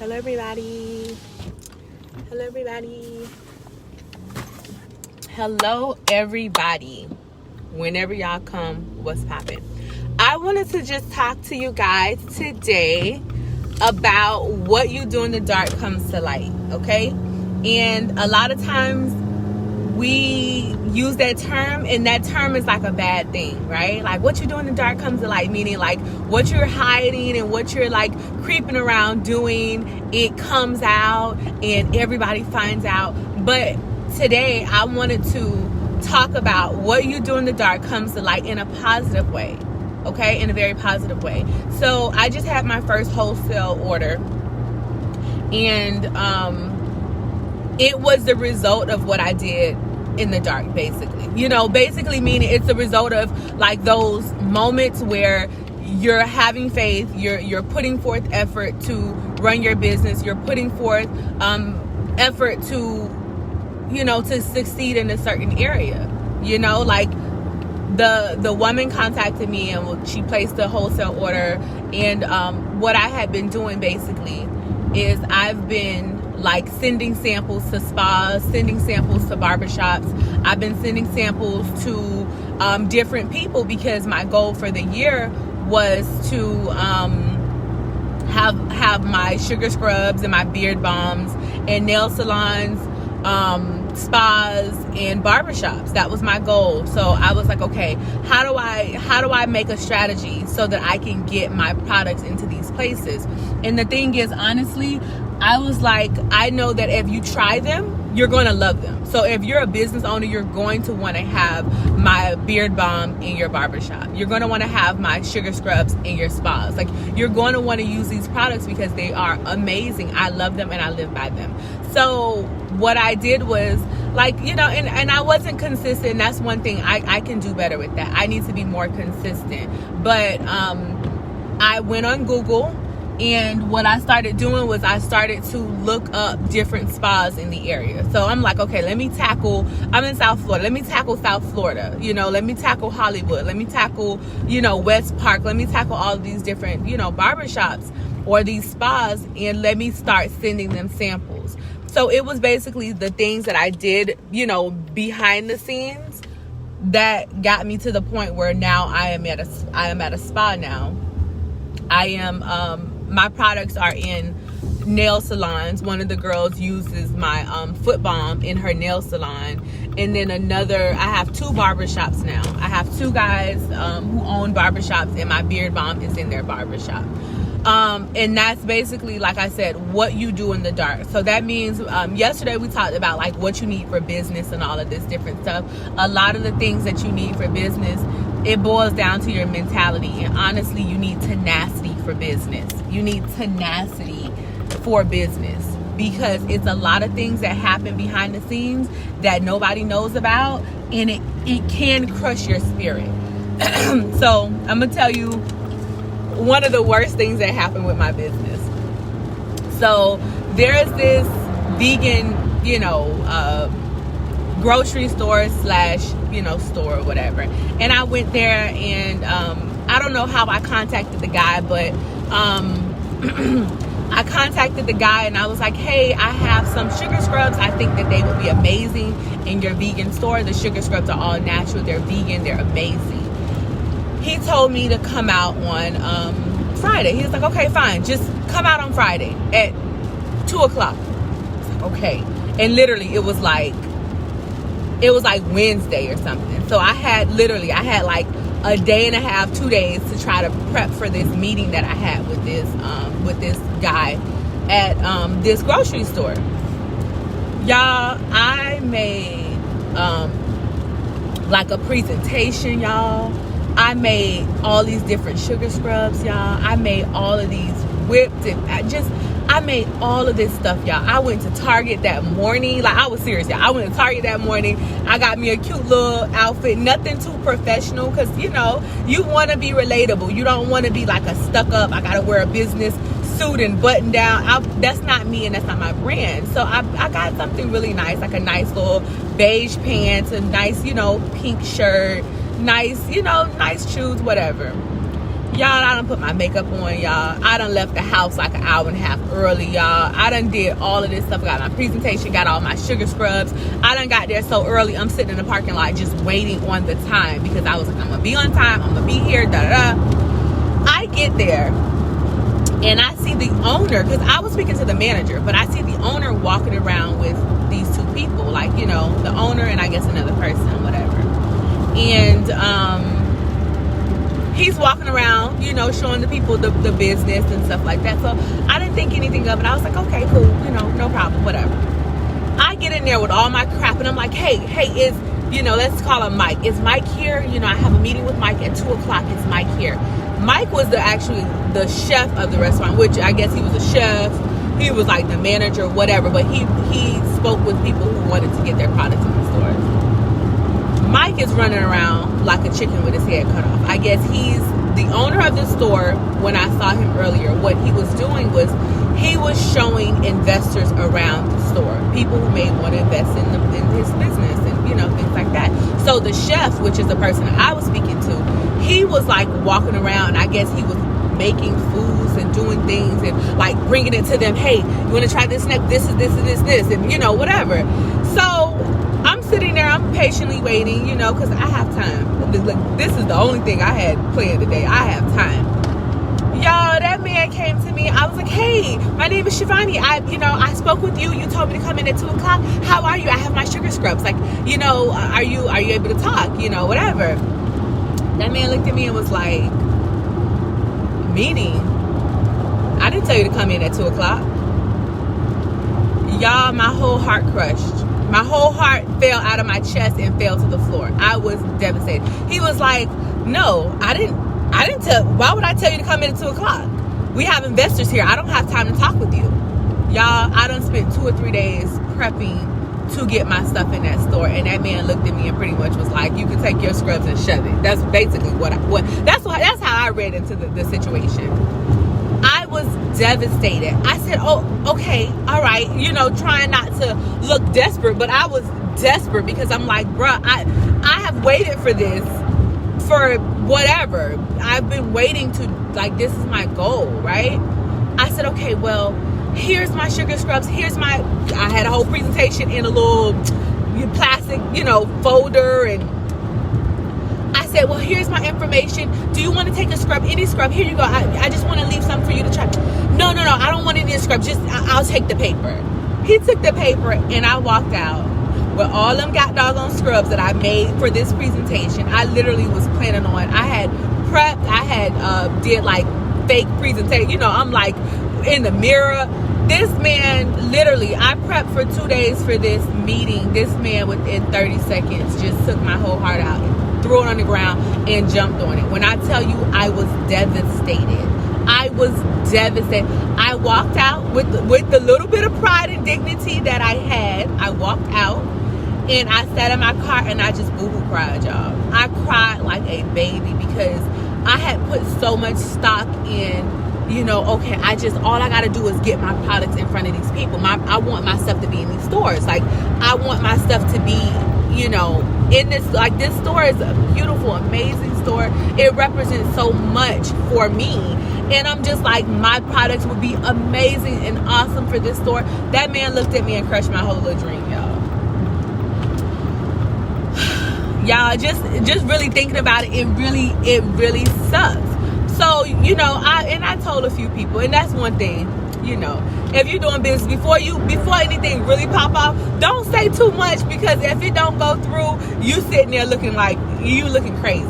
Hello everybody. Hello everybody. Hello everybody. Whenever y'all come, what's poppin'? I wanted to just talk to you guys today about what you do in the dark comes to light, okay? And a lot of times we use that term, and that term is like a bad thing, right? Like what you do in the dark comes to light, meaning like what you're hiding and what you're like creeping around doing, it comes out and everybody finds out. But today I wanted to talk about what you do in the dark comes to light in a positive way, okay? In a very positive way. So I just had my first wholesale order, and it was the result of what I did in the dark, basically. Basically meaning it's the result of like those moments where you're having faith, you're putting forth effort to run your business, you're putting forth effort to succeed in a certain area. Like the woman contacted me and she placed a wholesale order, and what I had been doing basically is I've been like sending samples to spas, sending samples to barbershops. I've been sending samples to different people because my goal for the year was to have my sugar scrubs and my beard balms and nail salons, spas and barbershops. That was my goal. So I was like, okay, how do I make a strategy so that I can get my products into these places? And the thing is, honestly, I was like, I know that if you try them, you're going to love them. So if you're a business owner, you're going to want to have my beard balm in your barbershop. You're going to want to have my sugar scrubs in your spas. Like, you're going to want to use these products because they are amazing. I love them and I live by them. So what I did was like, and I wasn't consistent. That's one thing I can do better with that. I need to be more consistent. But I went on Google, and what I started doing was I started to look up different spas in the area. So I'm like, okay, I'm in South Florida. Let me tackle South Florida. Let me tackle Hollywood. Let me tackle, West Park. Let me tackle all of these different, barbershops or these spas, and let me start sending them samples. So it was basically the things that I did, behind the scenes that got me to the point where now I am at a spa now. I am, my products are in nail salons. One of the girls uses my foot balm in her nail salon. And then I have two barbershops now. I have two guys who own barbershops, and my beard balm is in their barbershop. And that's basically, like I said, what you do in the dark. So that means yesterday we talked about like what you need for business and all of this different stuff. A lot of the things that you need for business, it boils down to your mentality. And honestly, you need tenacity for business. You need tenacity for business because it's a lot of things that happen behind the scenes that nobody knows about, and it can crush your spirit. So I'm gonna tell you one of the worst things that happened with my business. So there is this vegan, grocery store / store or whatever. And I went there, and I don't know how I contacted the guy, but I contacted the guy and I was like, hey, I have some sugar scrubs. I think that they would be amazing in your vegan store. The sugar scrubs are all natural. They're vegan. They're amazing. He told me to come out on Friday. He was like, okay, fine. Just come out on Friday at 2 o'clock. Okay. And literally it was like Wednesday or something. So I had like a day and a half, 2 days to try to prep for this meeting that I had with this guy at this grocery store. Y'all, I made like a presentation, y'all. I made all these different sugar scrubs, y'all. I made all of these whipped, and I made all of this stuff, y'all. I went to Target that morning. Like, I was serious, y'all. I went to Target that morning. I got me a cute little outfit, nothing too professional, because you want to be relatable. You don't want to be like a stuck up, I gotta wear a business suit and button down. That's not me, and that's not my brand. So I got something really nice, like a nice little beige pants, a nice pink shirt, nice shoes, whatever. Y'all, I done put my makeup on, y'all. I done left the house like an hour and a half early, y'all. I done did all of this stuff. Got my presentation, got all my sugar scrubs. I done got there so early, I'm sitting in the parking lot just waiting on the time because I was like, I'm gonna be on time, I'm gonna be here, da-da-da. I get there and I see the owner, because I was speaking to the manager, but I see the owner walking around with these two people, like, you know, the owner and I guess another person, whatever. And he's walking around, you know, showing the people the business and stuff like that. So I didn't think anything of it. I was like, okay, cool, you know, no problem, whatever. I get in there with all my crap and I'm like, hey, is, you know, let's call him Mike. Is Mike here? You know, I have a meeting with Mike at 2 o'clock. Is Mike here? Mike was actually the chef of the restaurant, which I guess he was a chef. He was like the manager, whatever. But he spoke with people who wanted to get their products in the stores. Mike is running around like a chicken with his head cut off. I guess he's the owner of the store. When I saw him earlier, what he was doing was he was showing investors around the store, people who may want to invest in his business and, you know, things like that. So the chef, which is the person I was speaking to, he was like walking around. I guess he was making foods and doing things and like bringing it to them. Hey, you want to try this next? This is this and this and, you know, whatever. So I'm sitting there, I'm patiently waiting, you know, because I have time. This is the only thing I had planned today. I have time. Y'all, that man came to me. I was like, hey, my name is Shivani. I spoke with you. You told me to come in at 2 o'clock. How are you? I have my sugar scrubs. Like, you know, are you able to talk? You know, whatever. That man looked at me and was like, meaning? I didn't tell you to come in at 2 o'clock. Y'all, my whole heart crushed. My whole heart fell out of my chest and fell to the floor. I was devastated. He was like, no, I didn't tell. Why would I tell you to come in at 2 o'clock? We have investors here. I don't have time to talk with you. Y'all, I done spent 2 or 3 days prepping to get my stuff in that store. And that man looked at me and pretty much was like, you can take your scrubs and shove it. That's basically that's how I read into the situation. I was devastated. I said, oh, okay, all right. You know, trying not to look desperate, but I was desperate because I'm like, bruh, I have waited for this for whatever. I've been waiting to, like, this is my goal, right? I said, okay, well, here's my sugar scrubs. I had a whole presentation in a little plastic, you know, folder, and I said, well, here's my information. Do you want to take a scrub? Any scrub? Here you go. I just want to leave some for you to try. No, I don't want any scrub. Just, I'll take the paper. He took the paper and I walked out with all them got doggone scrubs that I made for this presentation. I literally was planning on, I had prepped, I had did like fake presentation. You know, I'm like in the mirror. This man, literally, I prepped for 2 days for this meeting. This man within 30 seconds just took my whole heart out, threw it on the ground and jumped on it. When I tell you, I was devastated. I was devastated. I walked out with the little bit of pride and dignity that I had. I walked out and I sat in my car and I just boo-hoo cried, y'all. I cried like a baby because I had put so much stock in, you know, okay, all I gotta do is get my products in front of these people. I want my stuff to be in these stores. Like, I want my stuff to be, you know, in this, like, this store is a beautiful, amazing store. It represents so much for me. And I'm just like, my products would be amazing and awesome for this store. That man looked at me and crushed my whole little dream, y'all. Y'all, just really thinking about it, it really sucks. So, you know, I told a few people, and that's one thing, you know, if you're doing business, before anything really pop off, don't say too much, because if it don't go through, you sitting there looking crazy.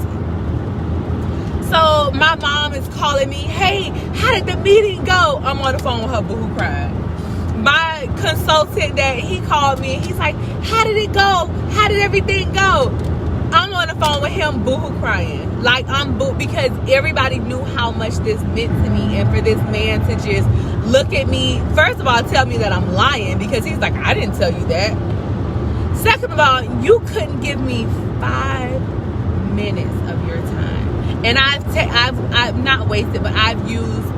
So my mom is calling me, hey, how did the meeting go? I'm on the phone with her, boo-hoo crying. My consultant, that he called me and he's like, how did it go? How did everything go? I'm on the phone with him, boo-hoo crying. Like, because everybody knew how much this meant to me. And for this man to just look at me, first of all, tell me that I'm lying, because he's like, I didn't tell you that. Second of all, you couldn't give me 5 minutes of your time. And I've not wasted, but I've used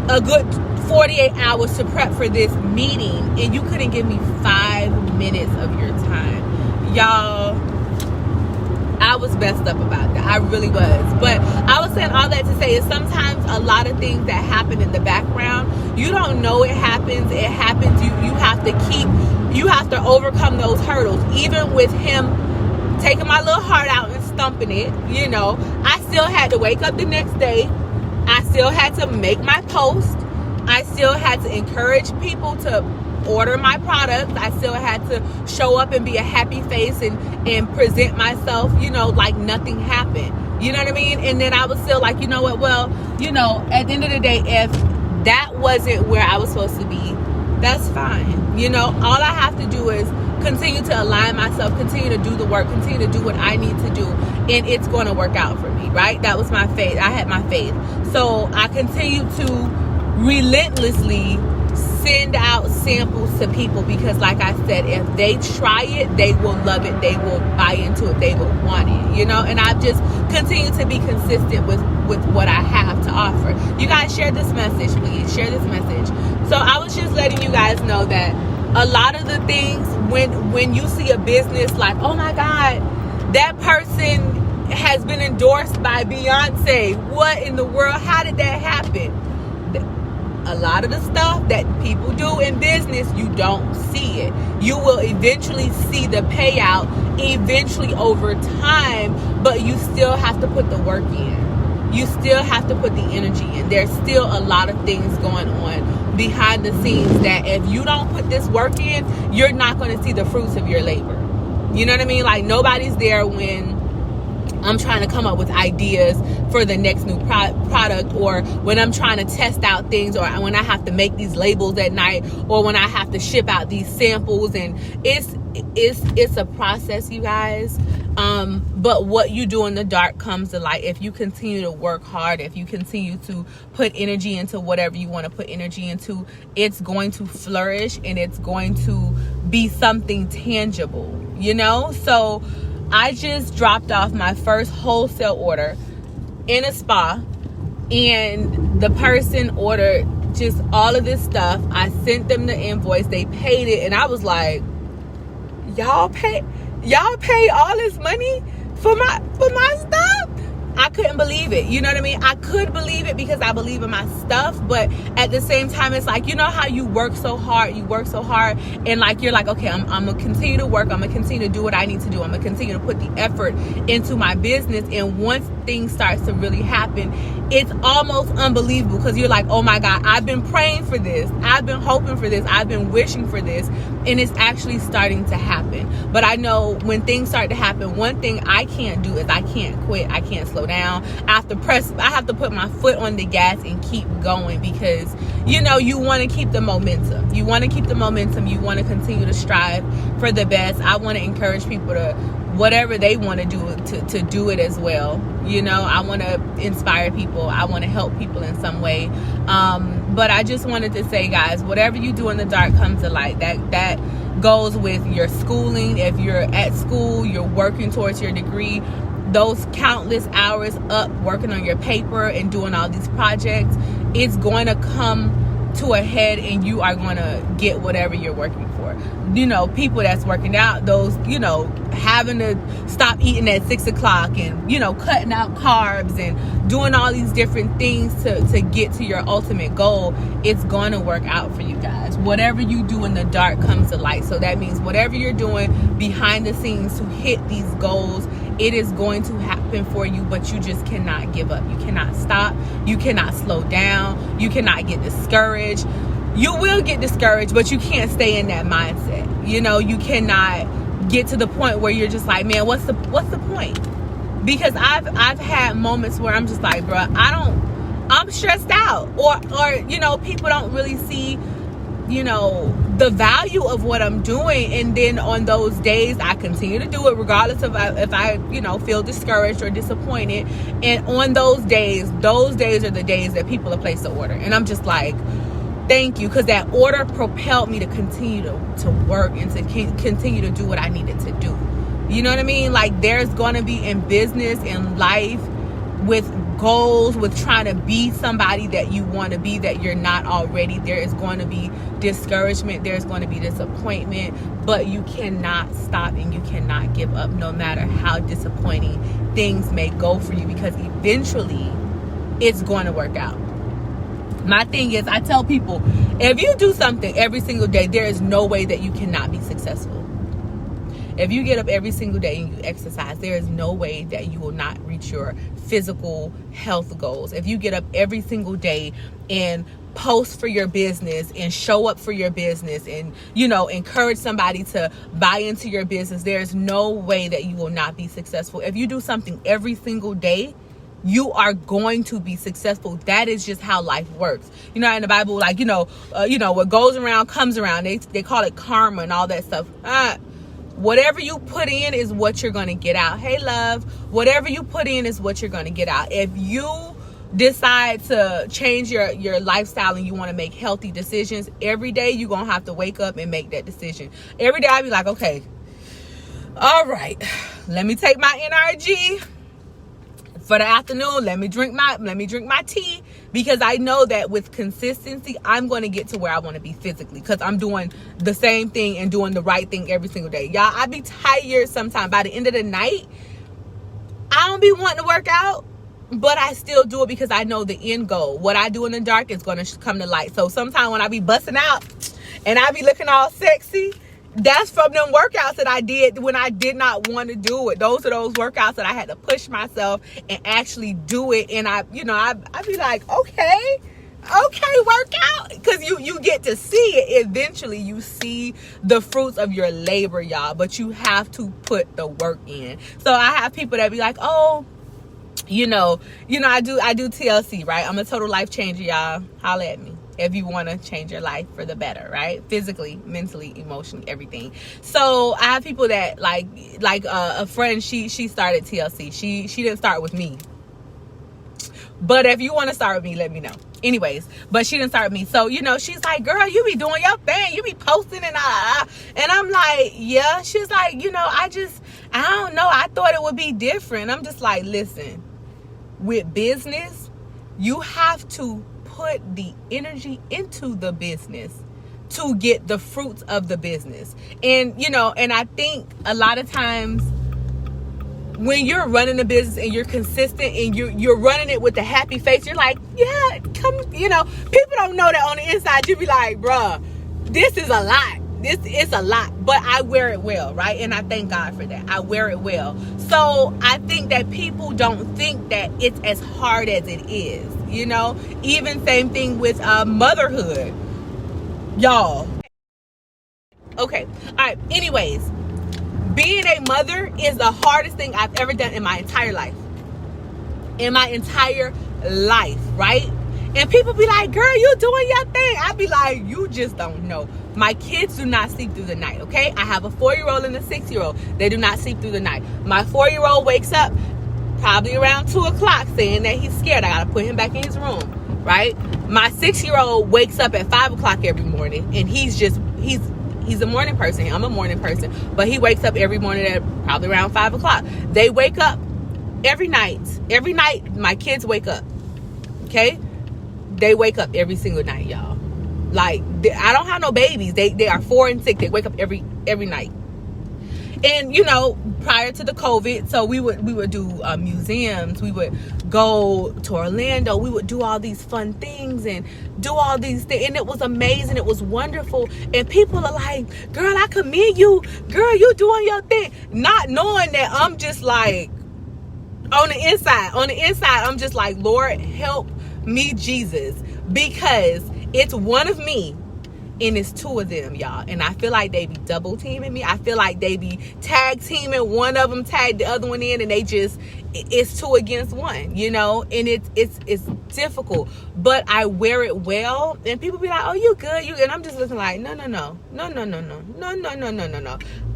a good 48 hours to prep for this meeting, and you couldn't give me 5 minutes of your time. Y'all, I was messed up about that. I really was. But I was saying all that to say is sometimes a lot of things that happen in the background, you don't know it happens. It happens. You have to overcome those hurdles. Even with him taking my little heart out and stumping it, I still had to wake up the next day. I still had to make my post. I still had to encourage people to order my products. I still had to show up and be a happy face and present myself, like nothing happened. You know what I mean? And then I was still like, you know what? Well, at the end of the day, if that wasn't where I was supposed to be, that's fine. All I have to do is continue to align myself, continue to do the work, continue to do what I need to do, and it's going to work out for me, right? That was my faith. I had my faith. So I continue to relentlessly send out samples to people because, like I said, if they try it, they will love it. They will buy into it. They will want it, and I've just continued to be consistent with what I have to offer. You guys share this message, please. Share this message. So I was just letting you guys know that a lot of the things, when you see a business like, oh my God, that person has been endorsed by Beyonce. What in the world? How did that happen? A lot of the stuff that people do in business, you don't see it. You will eventually see the payout eventually over time, but you still have to put the work in. You still have to put the energy in. There's still a lot of things going on behind the scenes that if you don't put this work in, you're not going to see the fruits of your labor. You know what I mean? Like, nobody's there when I'm trying to come up with ideas for the next new product, or when I'm trying to test out things, or when I have to make these labels at night, or when I have to ship out these samples. And it's a process, you guys. But what you do in the dark comes to light. If you continue to work hard, if you continue to put energy into whatever you want to put energy into, it's going to flourish and it's going to be something tangible, So I just dropped off my first wholesale order in a spa, and the person ordered just all of this stuff. I sent them the invoice, they paid it, and I was like, y'all pay all this money for my stuff? I couldn't believe it. You know what I mean? I could believe it because I believe in my stuff, but at the same time, it's like, how you work so hard, and like, you're like, okay, I'm gonna continue to work, I'm gonna continue to do what I need to do, I'm gonna continue to put the effort into my business, and once things starts to really happen, it's almost unbelievable because you're like, oh my God, I've been praying for this, I've been hoping for this, I've been wishing for this, and it's actually starting to happen. But I know when things start to happen, one thing I can't do is I can't quit, I can't slow down. I have to put my foot on the gas and keep going because you want to keep the momentum. You want to keep the momentum. You want to continue to strive for the best. I want to encourage people to whatever they want to do to do it as well. I want to inspire people. I want to help people in some way. But I just wanted to say, guys, whatever you do in the dark comes to light. That goes with your schooling. If you're at school, you're working towards your degree, those countless hours up working on your paper and doing all these projects, it's going to come to a head and you are going to get whatever you're working for. People that's working out, those, having to stop eating at 6 o'clock and, cutting out carbs and doing all these different things to get to your ultimate goal, it's going to work out for you guys. Whatever you do in the dark comes to light. So that means whatever you're doing behind the scenes to hit these goals, it is going to happen for you, but you just cannot give up. You cannot stop. You cannot slow down. You cannot get discouraged. You will get discouraged, but you can't stay in that mindset. You cannot get to the point where you're just like, man, what's the point? Because I've had moments where I'm just like, bro, I'm stressed out, or people don't really see the value of what I'm doing. And then on those days, I continue to do it regardless of if I feel discouraged or disappointed. And on those days are the days that people have placed the order. And I'm just like, thank you, because that order propelled me to continue to work and to continue to do what I needed to do. You know what I mean? Like, there's going to be in business, in life, with goals, with trying to be somebody that you want to be that you're not already, there is going to be discouragement, there's going to be disappointment, but you cannot stop and you cannot give up, no matter how disappointing things may go for you, because eventually it's going to work out. My thing is, I tell people, if you do something every single day, there is no way that you cannot be successful. If you get up every single day and you exercise, there is no way that you will not reach your physical health goals. If you get up every single day and post for your business and show up for your business and, encourage somebody to buy into your business, there's no way that you will not be successful. If you do something every single day, you are going to be successful. That is just how life works. In the Bible, what goes around comes around. They call it karma and all that stuff. Whatever you put in is what you're going to get out. Hey, love, whatever you put in is what you're going to get out. If you decide to change your lifestyle and you want to make healthy decisions, every day you're going to have to wake up and make that decision. Every day I'll be like, okay, all right, let me take my NRG for the afternoon. Let me drink my tea, because I know that with consistency, I'm going to get to where I want to be physically, because I'm doing the same thing and doing the right thing every single day. Y'all, I be tired sometimes. By the end of the night, I don't be wanting to work out, but I still do it because I know the end goal. What I do in the dark is going to come to light. So sometimes when I be busting out and I be looking all sexy, that's from them workouts that I did when I did not want to do it. Those are those workouts that I had to push myself and actually do it. And I be like, okay, work out. Because you get to see it. Eventually you see the fruits of your labor, y'all. But you have to put the work in. So I have people that be like, oh, I do TLC, right? I'm a total life changer, y'all. Holla at me if you want to change your life for the better, right? Physically, mentally, emotionally, everything. So I have people that like a friend, she started TLC. She didn't start with me, but if you want to start with me, let me know. Anyways, but she didn't start with me. So, she's like, girl, you be doing your thing. You be posting and I'm like, yeah. She's like, I don't know. I thought it would be different. I'm just like, listen, with business, you have to put the energy into the business to get the fruits of the business. And, and I think a lot of times when you're running a business and you're consistent and you're running it with a happy face, you're like, yeah, come, people don't know that on the inside. You be like, bruh, this is a lot. This is a lot, but I wear it well, right? And I thank God for that. I wear it well. So I think that people don't think that it's as hard as it is, Even same thing with motherhood, y'all. Okay, all right. Anyways, being a mother is the hardest thing I've ever done in my entire life. Right? And people be like, girl, you doing your thing. I be like, you just don't know. My kids do not sleep through the night, okay? I have a 4-year-old and a 6-year-old. They do not sleep through the night. My 4-year-old wakes up probably around 2 o'clock saying that he's scared. I got to put him back in his room, right? My 6-year-old wakes up at 5 o'clock every morning, and he's a morning person. I'm a morning person. But he wakes up every morning at probably around 5 o'clock. They wake up every night. Every night, my kids wake up, okay? They wake up every single night, y'all. Like, I don't have no babies. They are 4 and 6. They wake up every night. And, prior to the COVID, so we would do museums. We would go to Orlando. We would do all these fun things and do all these things. And it was amazing. It was wonderful. And people are like, girl, I commend you. Girl, you doing your thing. Not knowing that I'm just like, on the inside, I'm just like, Lord, help me, Jesus, because it's one of me and it's 2 of them, y'all. And I feel like they be double teaming me. I feel like they be tag teaming. One of them tag the other one in, and it's 2 against 1, and it's difficult, but I wear it well. And people be like, oh, you good, and I'm just looking like, no.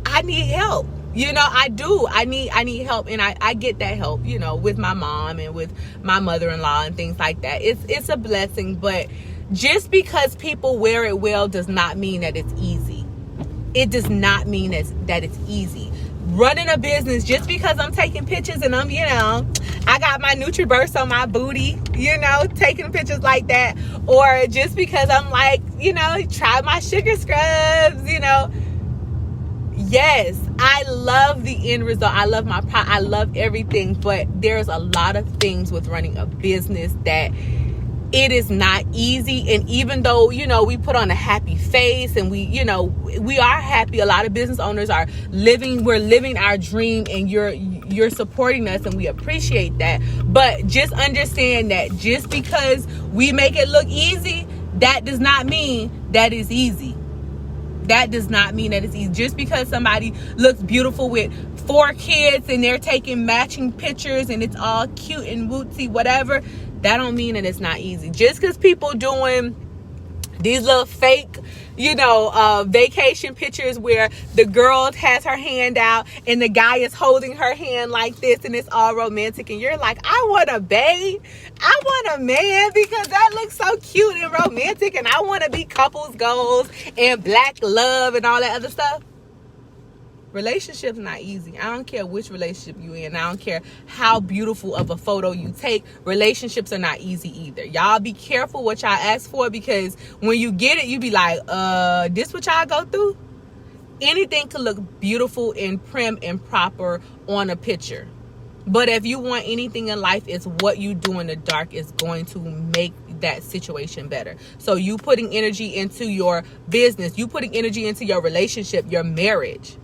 I need help. I do. I need help, and I get that help, with my mom and with my mother-in-law and things like that. It's a blessing, but just because people wear it well does not mean that it's easy. It does not mean that it's easy. running a business, just because I'm taking pictures and I'm, I got my NutriBurst on my booty, taking pictures like that, or just because I'm like, try my sugar scrubs, Yes, I love the end result. I love I love everything, but there's a lot of things with running a business that it is not easy. And even though, we put on a happy face and we are happy, a lot of business owners we're living our dream, and you're supporting us, and we appreciate that. But just understand that just because we make it look easy, that does not mean that it's easy. That does not mean that it's easy. Just because somebody looks beautiful with 4 kids and they're taking matching pictures and it's all cute and wootsy, whatever, that don't mean that it's not easy. Just because people doing these little fake, vacation pictures where the girl has her hand out and the guy is holding her hand like this and it's all romantic, and you're like, I want a babe, I want a man, because that looks so cute and romantic, and I want to be couples goals and black love and all that other stuff. Relationships not easy. I don't care which relationship you in. I don't care how beautiful of a photo you take. Relationships are not easy either. Y'all be careful what y'all ask for, because when you get it, you be like, this what y'all go through? Anything could look beautiful and prim and proper on a picture. But if you want anything in life, it's what you do in the dark is going to make that situation better. So you putting energy into your business, you putting energy into your relationship, your marriage.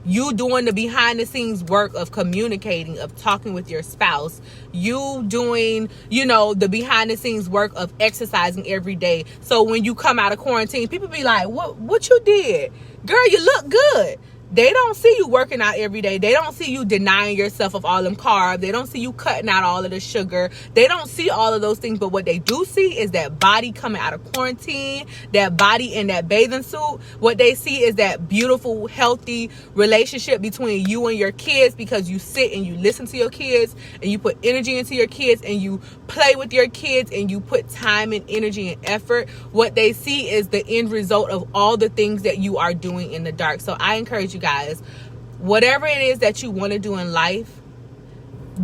You doing the behind the scenes work of communicating, of talking with your spouse. You doing, the behind the scenes work of exercising every day. So when you come out of quarantine, people be like, what you did? Girl, you look good. They don't see you working out every day. They don't see you denying yourself of all them carbs. They don't see you cutting out all of the sugar. They don't see all of those things. But what they do see is that body coming out of quarantine, that body in that bathing suit. What they see is that beautiful, healthy relationship between you and your kids, because you sit and you listen to your kids and you put energy into your kids and you play with your kids and you put time and energy and effort. What they see is the end result of all the things that you are doing in the dark. So I encourage you guys, whatever it is that you want to do in life,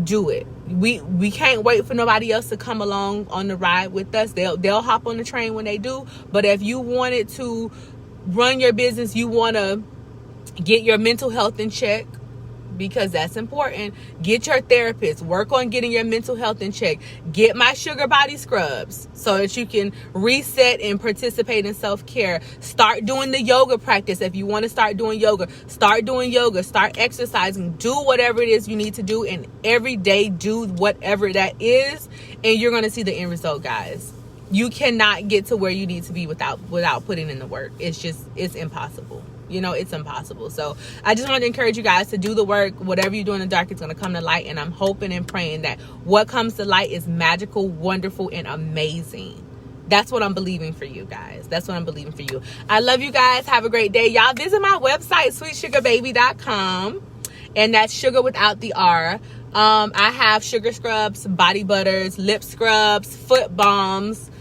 do it. We can't wait for nobody else to come along on the ride with us. They'll hop on the train when they do. But if you wanted to run your business, you want to get your mental health in check, because that's important. Get your therapist. Work on getting your mental health in check. Get my Sugar Body Scrubs so that you can reset and participate in self-care. Start doing the yoga practice. If you want to start doing yoga, start doing yoga. Start exercising. Do whatever it is you need to do, and every day do whatever that is, and you're going to see the end result, guys. You cannot get to where you need to be without putting in the work. It's impossible. It's impossible. So I just wanted to encourage you guys to do the work. Whatever you do in the dark, it's going to come to light. And I'm hoping and praying that what comes to light is magical, wonderful, and amazing. That's what I'm believing for you guys. That's what I'm believing for you. I love you guys. Have a great day. Y'all visit my website, sweetsugarbaby.com. And that's sugar without the R. I have sugar scrubs, body butters, lip scrubs, foot balms,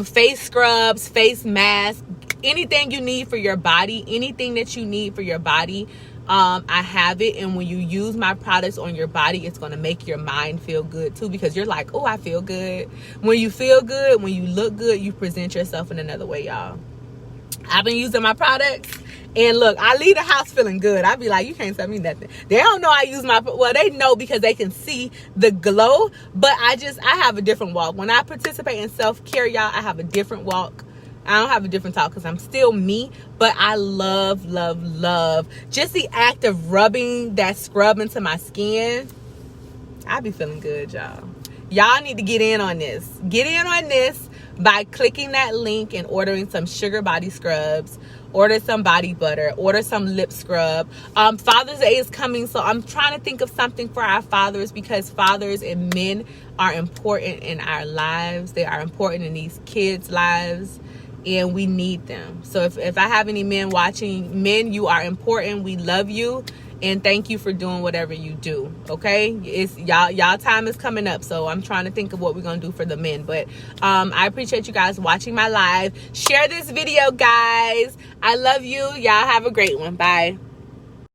face scrubs, face masks. Anything you need for your body, anything that you need for your body, I have it. And when you use my products on your body, it's going to make your mind feel good too, because you're like, oh, I feel good. When you feel good, when you look good, you present yourself in another way, y'all. I've been using my products, and look, I leave the house feeling good. I be like, you can't tell me nothing. They don't know I use they know because they can see the glow, but I have a different walk. When I participate in self-care, y'all, I have a different walk. I don't have a different talk because I'm still me, but I love just the act of rubbing that scrub into my skin. I be feeling good, y'all. Y'all need to get in on this. Get in on this by clicking that link and ordering some Sugar Body Scrubs. Order some body butter. Order some lip scrub. Father's Day is coming, so I'm trying to think of something for our fathers, because fathers and men are important in our lives. They are important in these kids' lives, and we need them. So if I have any men watching, men, you are important. We love you, and thank you for doing whatever you do. Okay, it's y'all time is coming up, so I'm trying to think of what we're gonna do for the men. But I appreciate you guys watching my live. Share this video, guys. I love you. Y'all have a great one. Bye.